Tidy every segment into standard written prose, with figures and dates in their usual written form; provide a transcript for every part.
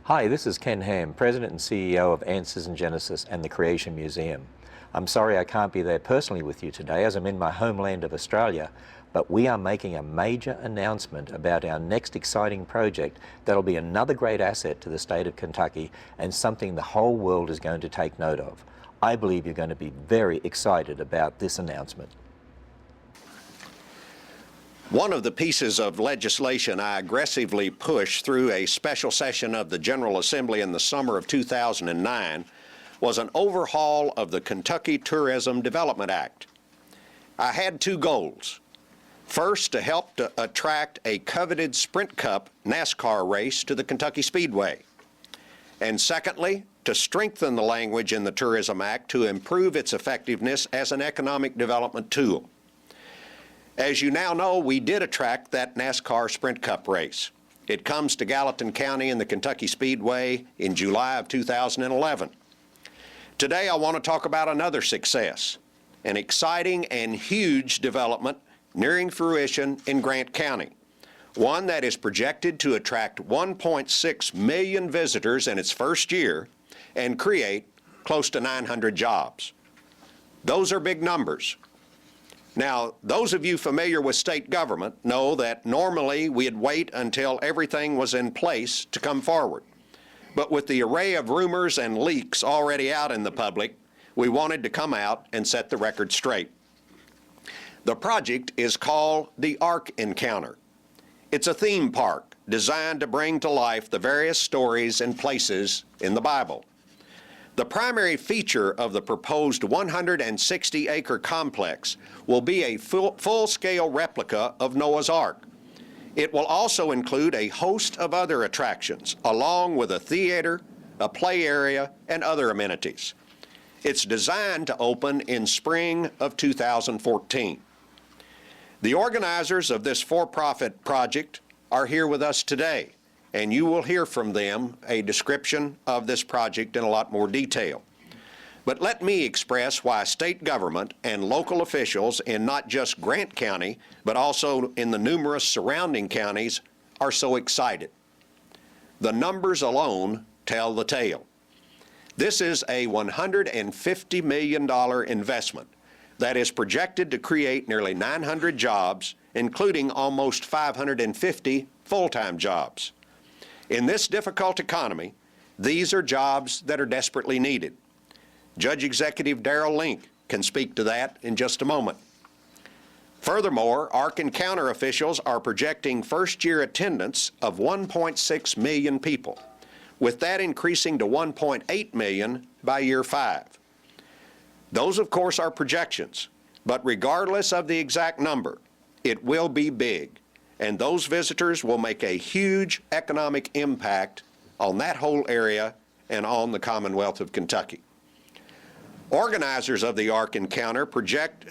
Hi, this is Ken Ham, President and CEO of Answers in Genesis and the Creation Museum. I'm sorry I can't be there personally with you today as I'm in my homeland of Australia, but we are making a major announcement about our next exciting project that'll be another great asset to the state of Kentucky and something the whole world is going to take note of. I believe you're going to be very excited about this announcement. One of the pieces of legislation I aggressively pushed through a special session of the General Assembly in the summer of 2009 was an overhaul of the Kentucky Tourism Development Act. I had two goals. First, to help to attract a coveted Sprint Cup NASCAR race to the Kentucky Speedway. And secondly, to strengthen the language in the Tourism Act to improve its effectiveness as an economic development tool. As you now know, we did attract that NASCAR Sprint Cup race. It comes to Gallatin County in the Kentucky Speedway in July of 2011. Today I want to talk about another success, an exciting and huge development nearing fruition in Grant County, one that is projected to attract 1.6 million visitors in its first year and create close to 900 jobs. Those are big numbers. Now, those of you familiar with state government know that normally we'd wait until everything was in place to come forward. But with the array of rumors and leaks already out in the public, we wanted to come out and set the record straight. The project is called the Ark Encounter. It's a theme park designed to bring to life the various stories and places in the Bible. The primary feature of the proposed 160-acre complex will be a full-scale replica of Noah's Ark. It will also include a host of other attractions, along with a theater, a play area, and other amenities. It's designed to open in spring of 2014. The organizers of this for-profit project are here with us today, and you will hear from them a description of this project in a lot more detail. But let me express why state government and local officials in not just Grant County, but also in the numerous surrounding counties are so excited. The numbers alone tell the tale. This is a $150 million investment that is projected to create nearly 900 jobs, including almost 550 full-time jobs. In this difficult economy, these are jobs that are desperately needed. Judge Executive Darrell Link can speak to that in just a moment. Furthermore, Ark Encounter officials are projecting first-year attendance of 1.6 million people, with that increasing to 1.8 million by year 5. Those, of course, are projections, but regardless of the exact number, it will be big. And those visitors will make a huge economic impact on that whole area and on the Commonwealth of Kentucky. Organizers of the Ark Encounter project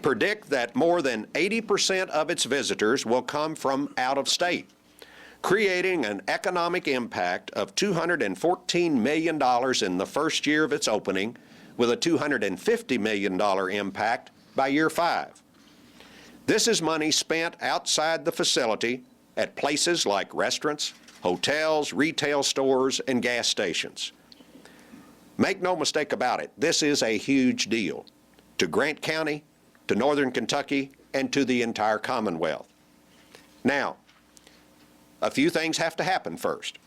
predict that more than 80% of its visitors will come from out of state, creating an economic impact of $214 million in the first year of its opening, with a $250 million impact by year 5. This is money spent outside the facility at places like restaurants, hotels, retail stores, and gas stations. Make no mistake about it, this is a huge deal to Grant County, to Northern Kentucky, and to the entire Commonwealth. Now, a few things have to happen first.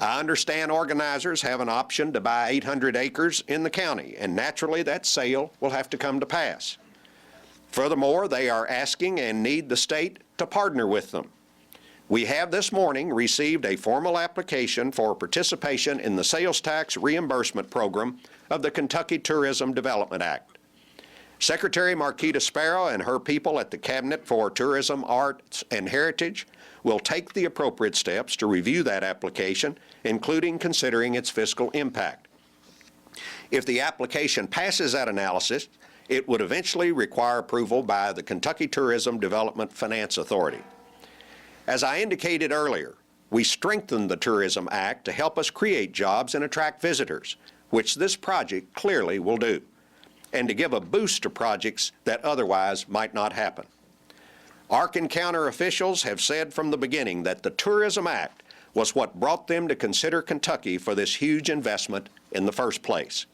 I understand organizers have an option to buy 800 acres in the county, and naturally that sale will have to come to pass. Furthermore, they are asking and need the state to partner with them. We have this morning received a formal application for participation in the sales tax reimbursement program of the Kentucky Tourism Development Act. Secretary Marquita Sparrow and her people at the Cabinet for Tourism, Arts, and Heritage will take the appropriate steps to review that application, including considering its fiscal impact. If the application passes that analysis, it would eventually require approval by the Kentucky Tourism Development Finance Authority. As I indicated earlier, we strengthened the Tourism Act to help us create jobs and attract visitors, which this project clearly will do, and to give a boost to projects that otherwise might not happen. Ark Encounter officials have said from the beginning that the Tourism Act was what brought them to consider Kentucky for this huge investment in the first place.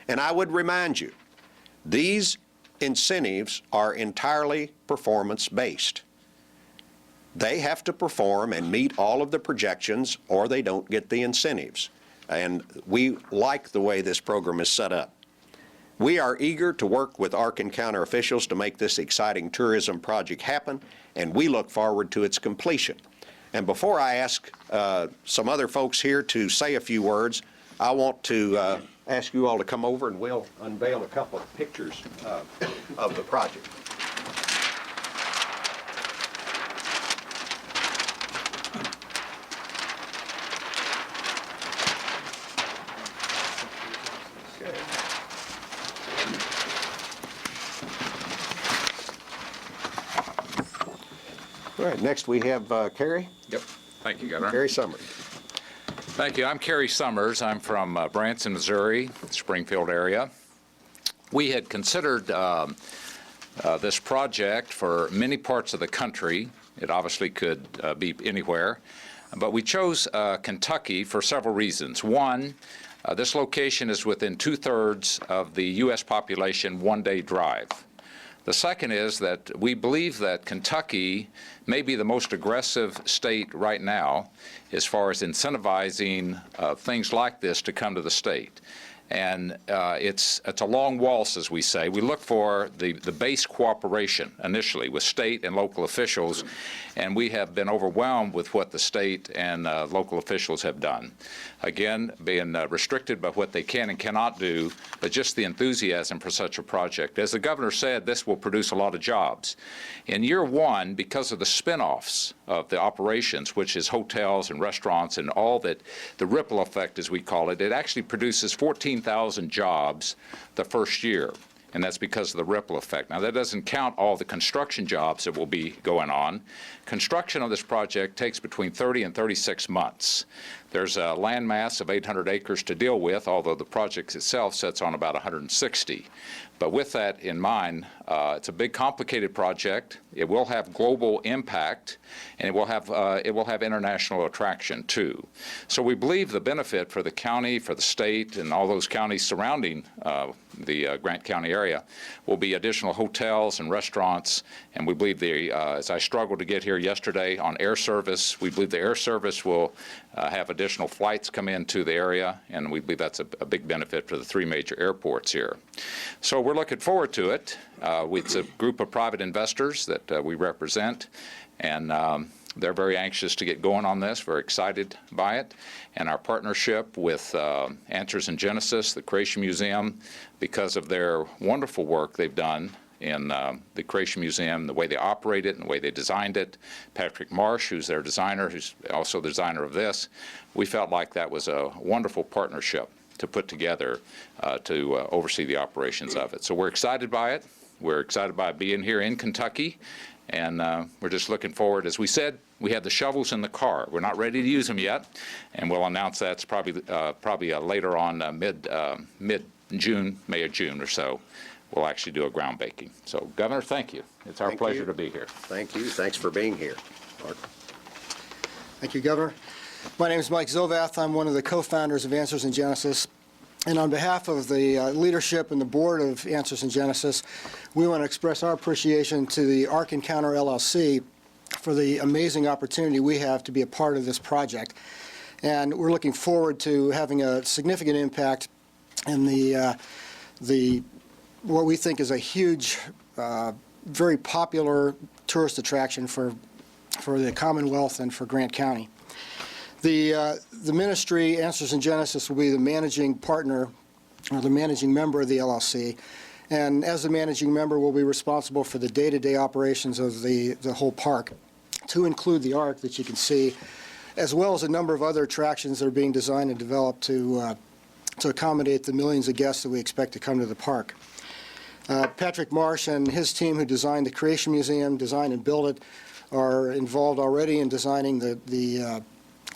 And I would remind you, these incentives are entirely performance-based. They have to perform and meet all of the projections or they don't get the incentives. And we like the way this program is set up. We are eager to work with Ark and County officials to make this exciting tourism project happen, and we look forward to its completion. And before I ask some other folks here to say a few words, I want to ask you all to come over and we'll unveil a couple of pictures of the project. All right, next we have Kerry. Yep. Thank you, Governor. Kerry Summers. Thank you. I'm Kerry Summers. I'm from Branson, Missouri, Springfield area. We had considered this project for many parts of the country. It obviously could be anywhere, but we chose Kentucky for several reasons. One, this location is within 2/3 of the U.S. population one-day drive. The second is that we believe that Kentucky may be the most aggressive state right now as far as incentivizing things like this to come to the state. And it's a long waltz, as we say. We look for the base cooperation initially with state and local officials, and we have been overwhelmed with what the state and local officials have done. Again, being restricted by what they can and cannot do, but just the enthusiasm for such a project. As the governor said, this will produce a lot of jobs. In year one, because of the spin-offs of the operations, which is hotels and restaurants and all that, the ripple effect, as we call it, it actually produces 14,000 jobs the first year. And that's because of the ripple effect. Now, that doesn't count all the construction jobs that will be going on. Construction of this project takes between 30 and 36 months. There's a land mass of 800 acres to deal with, although the project itself sits on about 160. But with that in mind, it's a big, complicated project. It will have global impact, and it will have international attraction too. So we believe the benefit for the county, for the state, and all those counties surrounding the Grant County area will be additional hotels and restaurants. And we believe as I struggled to get here yesterday on air service, we believe the air service will have additional flights come into the area, and we believe that's a big benefit for the three major airports here. So we're looking forward to it. It's a group of private investors that we represent, and they're very anxious to get going on this, very excited by it. And our partnership with Answers in Genesis, the Creation Museum, because of their wonderful work they've done in the Creation Museum, the way they operate it and the way they designed it. Patrick Marsh, who's their designer, who's also the designer of this, we felt like that was a wonderful partnership to put together to oversee the operations of it. So we're excited by it. We're excited by being here in Kentucky, and we're just looking forward. As we said, we have the shovels in the car. We're not ready to use them yet, and we'll announce that's probably later on mid-June, May or June or so. We'll actually do a groundbreaking. So, Governor, thank you. It's our pleasure to be here. Thank you. Thanks for being here. Mark. Thank you, Governor. My name is Mike Zilvath. I'm one of the co-founders of Answers in Genesis. And on behalf of the leadership and the board of Answers in Genesis, we want to express our appreciation to the Ark and County LLC for the amazing opportunity we have to be a part of this project. And we're looking forward to having a significant impact in what we think is a huge, very popular tourist attraction for the Commonwealth and for Grant County. The ministry, Answers in Genesis, will be the managing partner or the managing member of the LLC. And as the managing member, we'll be responsible for the day-to-day operations of the whole park, to include the Ark that you can see, as well as a number of other attractions that are being designed and developed to accommodate the millions of guests that we expect to come to the park. Patrick Marsh and his team, who designed the Creation Museum, designed and built it, are involved already in designing the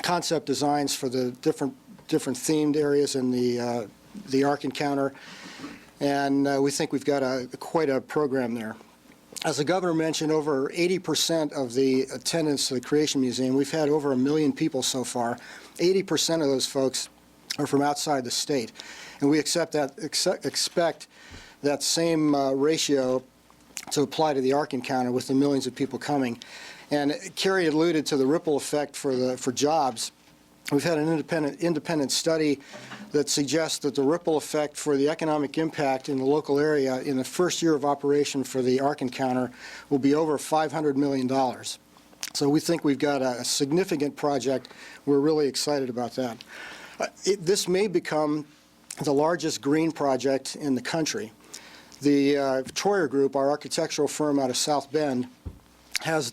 concept designs for the different themed areas in the Ark Encounter, and we think we've got quite a program there. as the governor mentioned, over 80% of the attendance to the Creation Museum, we've had over 1 million people so far. 80% of those folks are from outside the state. And we expect that same ratio to apply to the ARC encounter with the millions of people coming. And Kerry alluded to the ripple effect for jobs. We've had an independent study that suggests that the ripple effect for the economic impact in the local area in the first year of operation for the ARC encounter will be over $500 million. So we think we've got a significant project. We're really excited about that. This may become the largest green project in the country. The Troyer Group, our architectural firm out of South Bend, has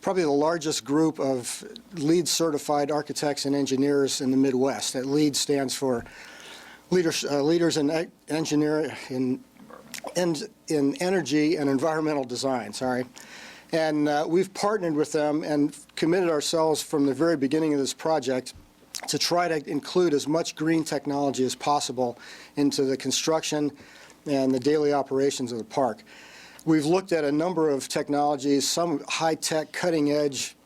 probably the largest group of LEED certified architects and engineers in the Midwest. That LEED stands for Leaders in Engineering in Energy and Environmental Design. And we've partnered with them and committed ourselves from the very beginning of this project to try to include as much green technology as possible into the construction and the daily operations of the park. We've looked at a number of technologies, some high-tech, cutting-edge,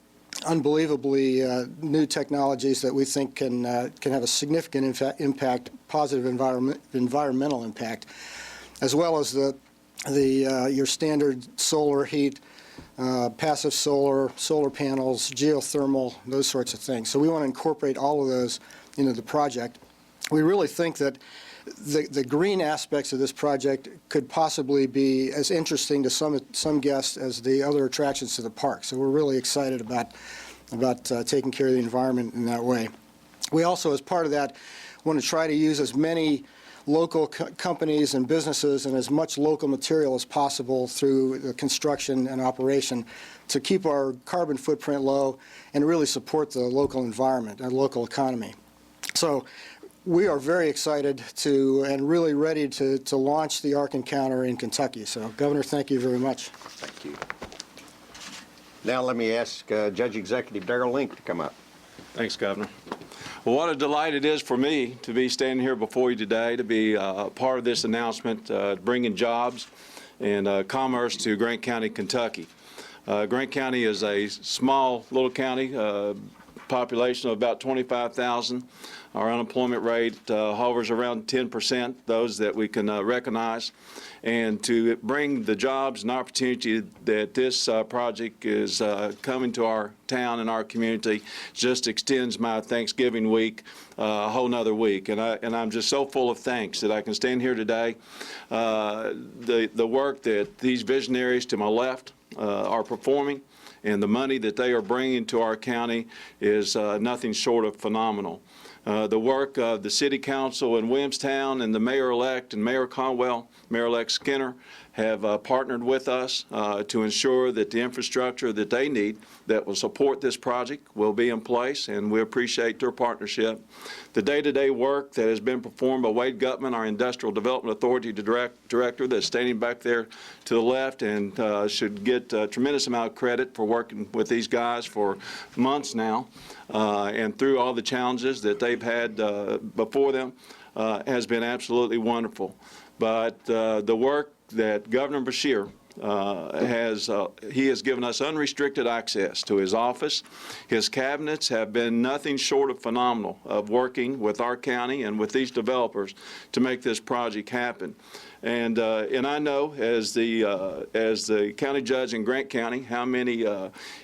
unbelievably new technologies that we think can have a significant impact, positive environmental impact, as well as your standard solar heat, passive solar panels, geothermal, those sorts of things. So we want to incorporate all of those into the project. We really think that the green aspects of this project could possibly be as interesting to some guests as the other attractions to the park. So we're really excited about taking care of the environment in that way. We also, as part of that, want to try to use as many local companies and businesses and as much local material as possible through the construction and operation to keep our carbon footprint low and really support the local environment and local economy. So we are very excited and really ready to launch the ARC encounter in Kentucky. So, Governor, thank you very much. Thank you. Now let me ask Judge Executive Darrell Link to come up. Thanks, Governor. Well, what a delight it is for me to be standing here before you today, to be part of this announcement, bringing jobs and commerce to Grant County, Kentucky. Grant County is a small little county, population of about 25,000. Our unemployment rate hovers around 10%, those that we can recognize. And to bring the jobs and opportunity that this project is coming to our town and our community just extends my Thanksgiving week a whole nother week. And I'm just so full of thanks that I can stand here today. The work that these visionaries to my left are performing and the money that they are bringing to our county is nothing short of phenomenal. The work of the City Council in Williamstown and the Mayor-elect and Mayor Conwell, Mayor-elect Skinner, have partnered with us to ensure that the infrastructure that they need that will support this project will be in place, and we appreciate their partnership. The day-to-day work that has been performed by Wade Gutman, our Industrial Development Authority Director, that's standing back there to the left and should get a tremendous amount of credit for working with these guys for months now, and through all the challenges that they've had before them, has been absolutely wonderful. But the work that Governor Beshear he has given us unrestricted access to his office. His cabinets have been nothing short of phenomenal of working with our county and with these developers to make this project happen. And I know as the county judge in Grant County how many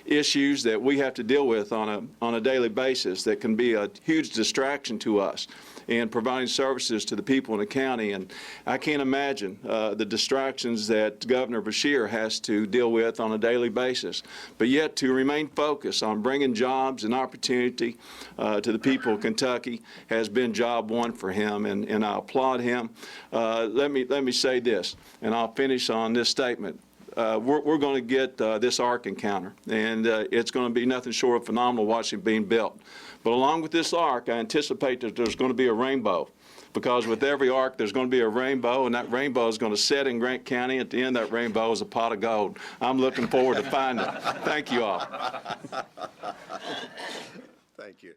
issues that we have to deal with on a daily basis that can be a huge distraction to us in providing services to the people in the county. And I can't imagine the distractions that Governor Beshear has to deal with on a daily basis. But yet to remain focused on bringing jobs and opportunity to the people of Kentucky has been job one for him, and I applaud him. Let me say this, and I'll finish on this statement. We're going to get this ARC encounter, and it's going to be nothing short of phenomenal watching it being built. But along with this ARC, I anticipate that there's going to be a rainbow, because with every ARC there's going to be a rainbow, and that rainbow is going to set in Grant County. At the end of that rainbow is a pot of gold. I'm looking forward to finding it. Thank you all. Thank you.